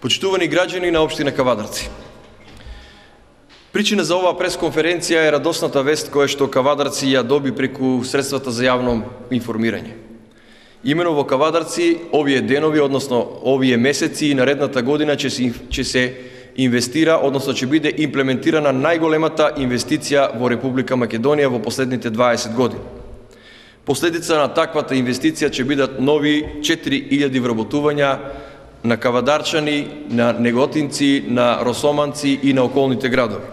Почитувани граѓани на општина Кавадарци. Причина за оваа пресконференција е радосната вест која што Кавадарци ја доби преку средствата за јавно информирање. Имено во Кавадарци овие денови, односно овие месеци и наредната година ќе се инвестира, односно ќе биде имплементирана најголемата инвестиција во Република Македонија во последните 20 години. Последица на таквата инвестиција ќе бидат нови 4000 вработувања на кавадарчани, на неготинци, на росоманци и на околните градови.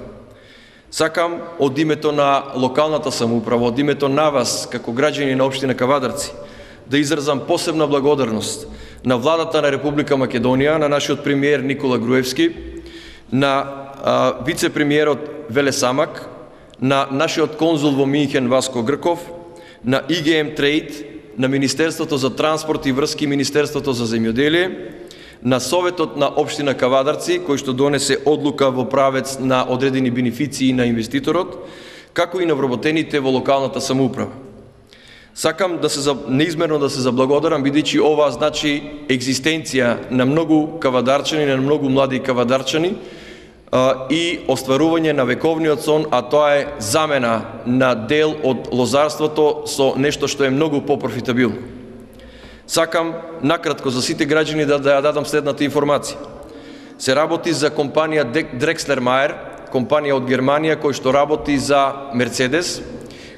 Сакам од името на локалната самоуправа, од името на вас, како граѓани на општина Кавадарци, да изразам посебна благодарност на владата на Република Македонија, на нашиот премиер Никола Груевски, на вице-премиерот Веле Самак, на нашиот конзул во Минхен Васко Грков, на ИГМ Трейд, на Министерството за транспорт и врски, Министерството за земјоделие, на Советот на општина Кавадарци, кој што донесе одлука во правец на одредени бенефиции на инвеститорот, како и на вработените во локалната самоуправа. Сакам неизмерно да се заблагодарам, бидејќи ова значи екзистенција на многу кавадарчани, на многу млади кавадарчани и остварување на вековниот сон, а тоа е замена на дел од лозарството со нешто што е многу попрофитабилно. Сакам накратко за сите граѓани да ја дадам следната информација. Се работи за компанија Дрекслер Майер, компанија од Германија која што работи за Мерцедес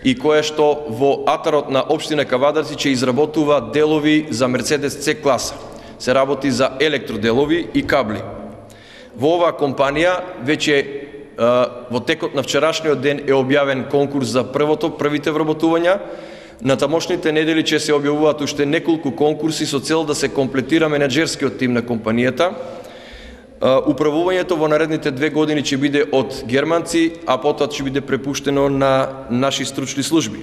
и која што во атарот на општина Кавадарци ќе изработува делови за Мерцедес C класа. Се работи за електроделови и кабли. Во оваа компанија веќе во текот на вчерашниот ден е објавен конкурс за првите вработувања. На тамошните недели ќе се објавуваат уште неколку конкурси со цел да се комплетира менаџерскиот тим на компанијата. Управувањето во наредните 2 години ќе биде од германци, а потоа ќе биде препуштено на наши стручни служби.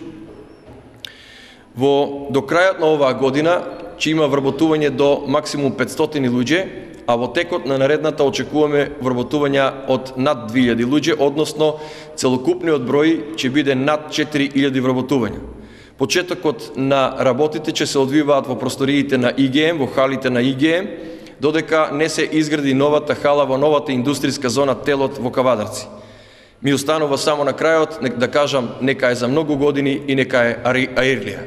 До крајот на оваа година ќе има вработување до максимум 500 луѓе, а во текот на наредната очекуваме вработувања од над 2000 луѓе, односно целокупниот број ќе биде над 4000 вработувања. Почетокот на работите ќе се одвиваат во просториите на ИГМ, во халите на ИГМ, додека не се изгради новата хала во новата индустријска зона Телот во Кавадарци. Ми останува само на крајот да кажам нека е за многу години и нека е Аирлија.